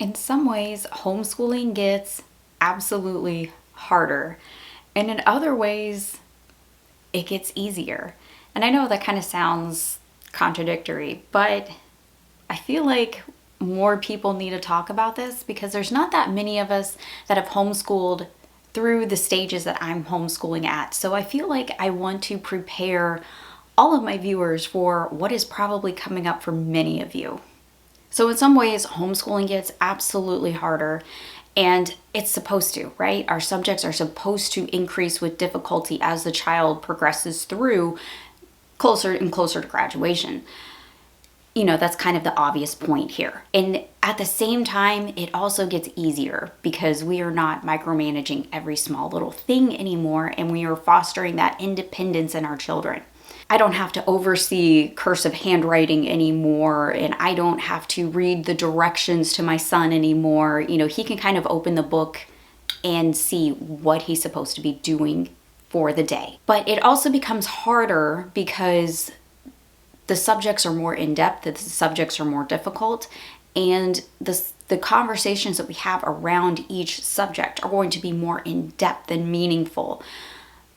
In some ways, homeschooling gets absolutely harder, and in other ways, it gets easier. And I know that kind of sounds contradictory, but I feel like more people need to talk about this because there's not that many of us that have homeschooled through the stages that I'm homeschooling at. So I feel like I want to prepare all of my viewers for what is probably coming up for many of you. So in some ways, homeschooling gets absolutely harder, and it's supposed to, right? Our subjects are supposed to increase with difficulty as the child progresses through closer and closer to graduation. You know, that's kind of the obvious point here. And at the same time, it also gets easier because we are not micromanaging every small little thing anymore, and we are fostering that independence in our children. I don't have to oversee cursive handwriting anymore, and I don't have to read the directions to my son anymore. You know, he can kind of open the book and see what he's supposed to be doing for the day. But it also becomes harder because the subjects are more in-depth, the subjects are more difficult, and the conversations that we have around each subject are going to be more in-depth and meaningful,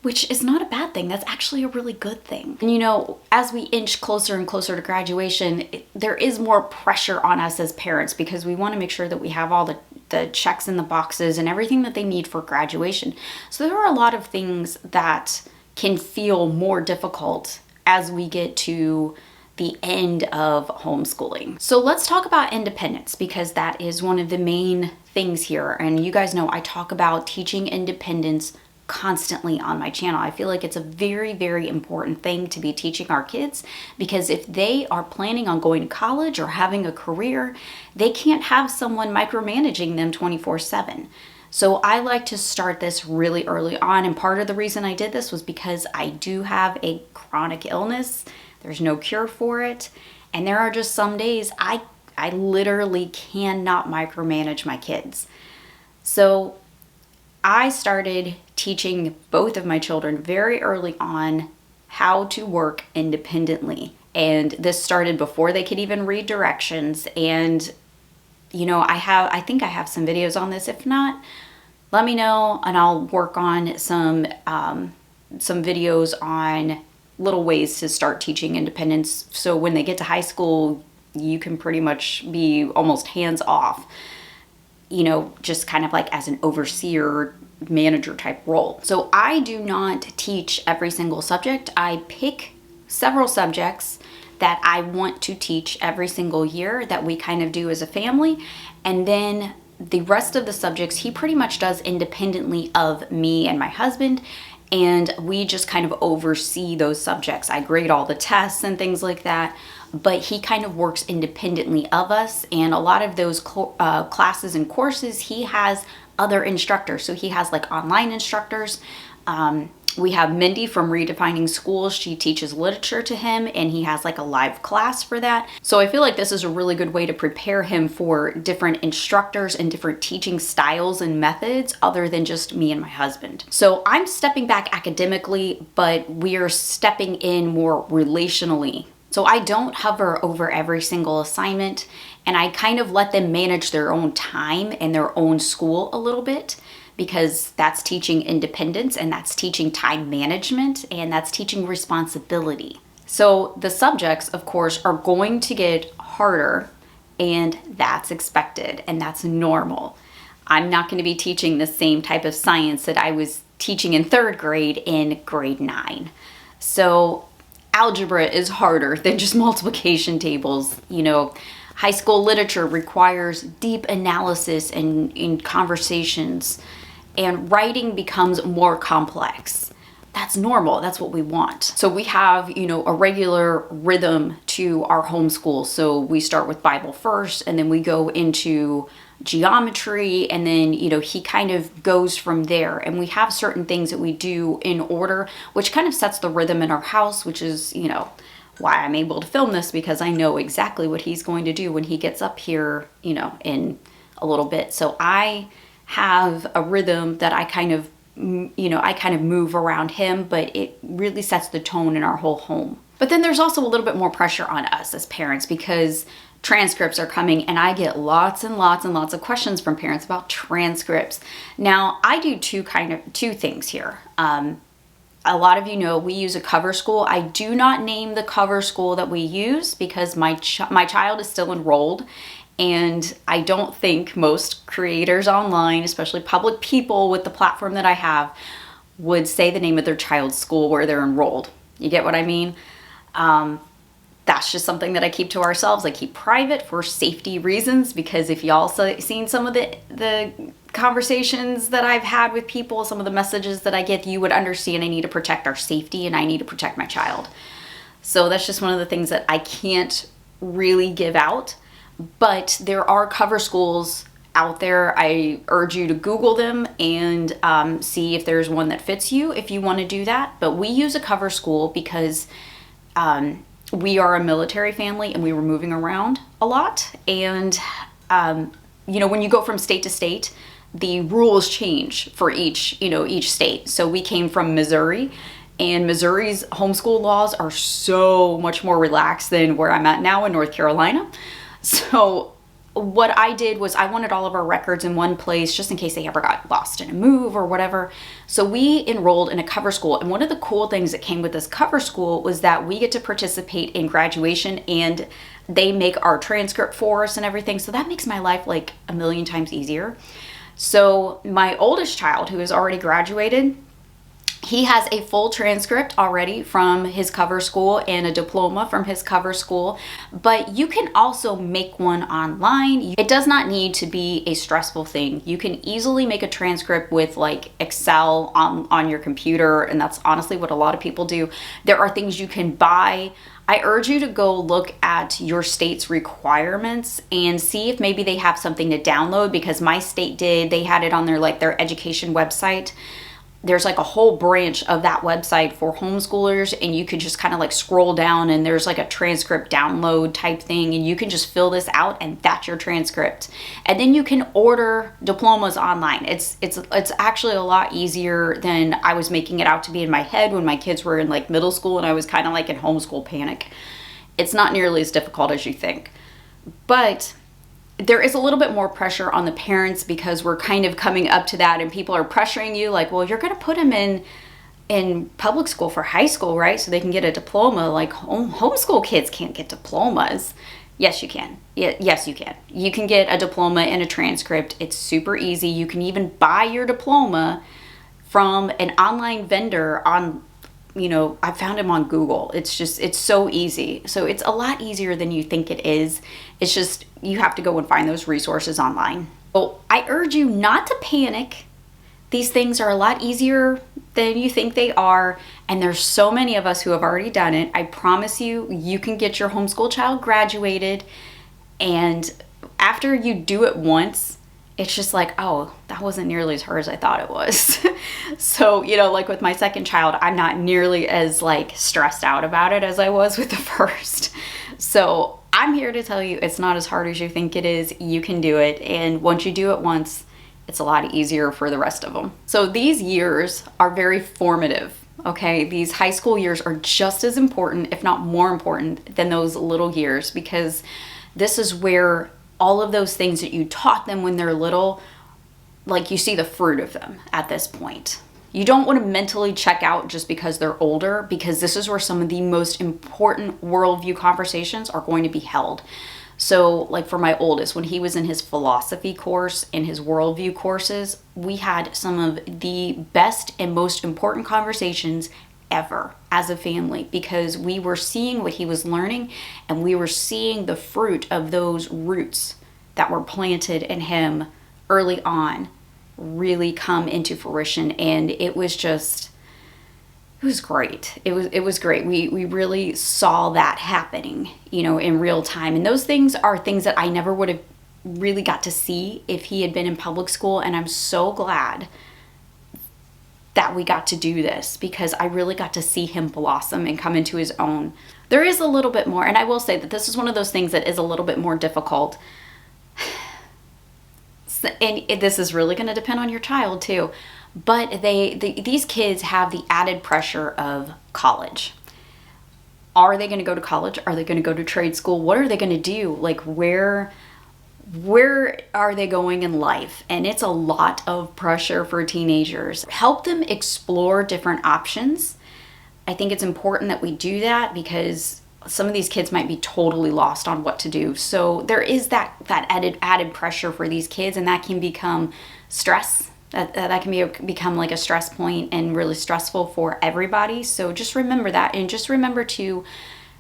which is not a bad thing. That's actually a really good thing. And you know, as we inch closer and closer to graduation, there is more pressure on us as parents because we want to make sure that we have all the checks in the boxes and everything that they need for graduation. So there are a lot of things that can feel more difficult as we get to the end of homeschooling. So let's talk about independence because that is one of the main things here. And you guys know I talk about teaching independence constantly on my channel. I feel like it's a very, very important thing to be teaching our kids because if they are planning on going to college or having a career, they can't have someone micromanaging them 24/7. So I like to start this really early on, and part of the reason I did this was because I do have a chronic illness. There's no cure for it, and there are just some days I literally cannot micromanage my kids. So I started teaching both of my children very early on how to work independently. And this started before they could even read directions. And, you know, I think I have some videos on this. If not, let me know and I'll work on some videos on little ways to start teaching independence. So when they get to high school, you can pretty much be almost hands off, you know, just kind of like as an overseer, manager type role. So I do not teach every single subject. I pick several subjects that I want to teach every single year that we kind of do as a family. And then the rest of the subjects he pretty much does independently of me and my husband. And we just kind of oversee those subjects. I grade all the tests and things like that, but he kind of works independently of us. And a lot of those classes and courses, he has other instructors. So he has like online instructors. We have Mindy from Redefining Schools. She teaches literature to him and he has like a live class for that. So I feel like this is a really good way to prepare him for different instructors and different teaching styles and methods other than just me and my husband. So I'm stepping back academically, but we are stepping in more relationally. So I don't hover over every single assignment and I kind of let them manage their own time and their own school a little bit, because that's teaching independence and that's teaching time management and that's teaching responsibility. So the subjects, of course, are going to get harder and that's expected and that's normal. I'm not going to be teaching the same type of science that I was teaching in 3rd grade in grade 9. So algebra is harder than just multiplication tables. You know, high school literature requires deep analysis and in conversations. And writing becomes more complex. That's normal. That's what we want. So we have, you know, a regular rhythm to our homeschool. So we start with Bible first, and then we go into geometry, and then, you know, he kind of goes from there. And we have certain things that we do in order, which kind of sets the rhythm in our house, which is, you know, why I'm able to film this, because I know exactly what he's going to do when he gets up here, you know, in a little bit. So I have a rhythm that I kind of, you know, I kind of move around him, but it really sets the tone in our whole home. But then there's also a little bit more pressure on us as parents because transcripts are coming, and I get lots and lots and lots of questions from parents about transcripts. Now, I do two things here. A lot of you know we use a cover school. I do not name the cover school that we use because my child is still enrolled, and I don't think most creators online, especially public people with the platform that I have, would say the name of their child's school where they're enrolled. You get what I mean? That's just something that I keep to ourselves. I keep private for safety reasons, because if y'all seen some of the conversations that I've had with people, some of the messages that I get, you would understand I need to protect our safety and I need to protect my child. So that's just one of the things that I can't really give out. But there are cover schools out there. I urge you to Google them and see if there's one that fits you if you want to do that. But we use a cover school because we are a military family and we were moving around a lot. And, when you go from state to state, the rules change for each state. So we came from Missouri, and Missouri's homeschool laws are so much more relaxed than where I'm at now in North Carolina. So what I did was I wanted all of our records in one place just in case they ever got lost in a move or whatever. So we enrolled in a cover school. And one of the cool things that came with this cover school was that we get to participate in graduation, and they make our transcript for us and everything. So that makes my life like a million times easier. So my oldest child, who has already graduated, he has a full transcript already from his cover school and a diploma from his cover school, but you can also make one online. It does not need to be a stressful thing. You can easily make a transcript with like Excel on your computer, and that's honestly what a lot of people do. There are things you can buy. I urge you to go look at your state's requirements and see if maybe they have something to download, because my state did. They had it on their education website. There's like a whole branch of that website for homeschoolers, and you could just kind of like scroll down and there's like a transcript download type thing, and you can just fill this out and that's your transcript. And then you can order diplomas online. It's actually a lot easier than I was making it out to be in my head when my kids were in like middle school and I was kind of like in homeschool panic. It's not nearly as difficult as you think. But there is a little bit more pressure on the parents because we're kind of coming up to that, and people are pressuring you like, well, you're going to put them in public school for high school, right? So they can get a diploma. Like homeschool kids can't get diplomas. Yes, you can. Yes, you can. You can get a diploma and a transcript. It's super easy. You can even buy your diploma from an online vendor on, I found him on Google. It's so easy. So it's a lot easier than you think it is. It's just, you have to go and find those resources online. So I urge you not to panic. These things are a lot easier than you think they are. And there's so many of us who have already done it. I promise you, you can get your homeschool child graduated. And after you do it once, it's just like, oh, that wasn't nearly as hard as I thought it was. So, like with my second child, I'm not nearly as like stressed out about it as I was with the first. So I'm here to tell you it's not as hard as you think it is. You can do it. And once you do it once, it's a lot easier for the rest of them. So these years are very formative. Okay, these high school years are just as important, if not more important, than those little years, because this is where all of those things that you taught them when they're little, like you see the fruit of them at this point. You don't want to mentally check out just because they're older, because this is where some of the most important worldview conversations are going to be held. So like for my oldest, when he was in his philosophy course and his worldview courses, we had some of the best and most important conversations ever as a family, because we were seeing what he was learning and we were seeing the fruit of those roots that were planted in him early on really come into fruition. And it was great. It was great. We really saw that happening, in real time. And those things are things that I never would have really got to see if he had been in public school. And I'm so glad that we got to do this, because I really got to see him blossom and come into his own. There is a little bit more, and I will say that this is one of those things that is a little bit more difficult. And this is really going to depend on your child too. But these kids have the added pressure of college. Are they going to go to college? Are they going to go to trade school? What are they going to do? Like, where are they going in life? And it's a lot of pressure for teenagers. Help them explore different options. I think it's important that we do that because some of these kids might be totally lost on what to do. So there is that added pressure for these kids, and that can become stress. That can become like a stress point and really stressful for everybody. So just remember that, and just remember to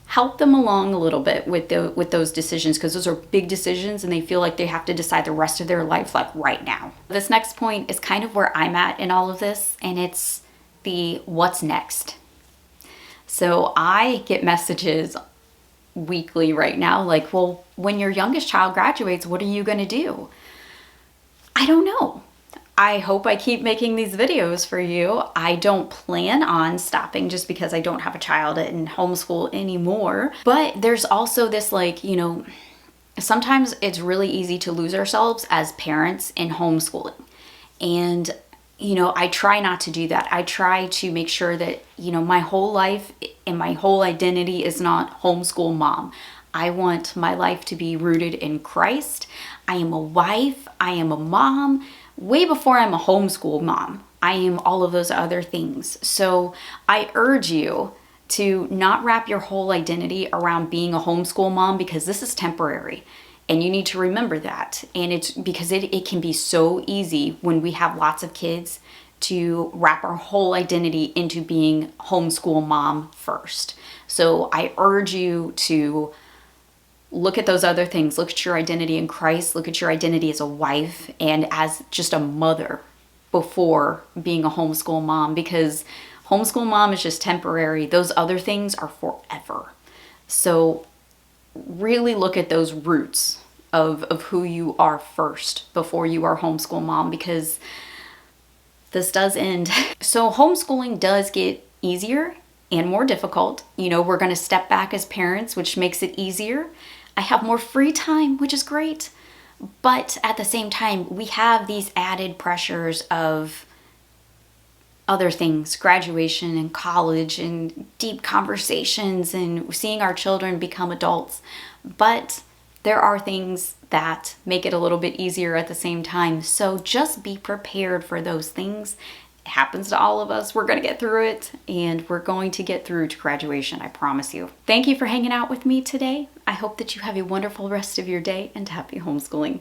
help them along a little bit with those decisions, because those are big decisions and they feel like they have to decide the rest of their life like right now. This next point is kind of where I'm at in all of this, and it's the what's next. So I get messages weekly right now like, well, when your youngest child graduates, what are you going to do? I don't know. I hope I keep making these videos for you. I don't plan on stopping just because I don't have a child in homeschool anymore. But there's also this, like, you know, sometimes it's really easy to lose ourselves as parents in homeschooling. And, you know, I try not to do that. I try to make sure that, you know, my whole life and my whole identity is not homeschool mom. I want my life to be rooted in Christ. I am a wife. I am a mom. Way before I'm a homeschool mom, I am all of those other things. So I urge you to not wrap your whole identity around being a homeschool mom, because this is temporary. And you need to remember that. And it's because it can be so easy when we have lots of kids to wrap our whole identity into being homeschool mom first. So I urge you to look at those other things. Look at your identity in Christ. Look at your identity as a wife and as just a mother before being a homeschool mom, because homeschool mom is just temporary. Those other things are forever. So really look at those roots of who you are first before you are homeschool mom, because this does end. So homeschooling does get easier and more difficult. You know, we're going to step back as parents, which makes it easier. I have more free time, which is great. But at the same time, we have these added pressures of other things, graduation and college and deep conversations and seeing our children become adults. But there are things that make it a little bit easier at the same time. So just be prepared for those things. It happens to all of us. We're going to get through it, and we're going to get through to graduation, I promise you. Thank you for hanging out with me today. I hope that you have a wonderful rest of your day, and happy homeschooling.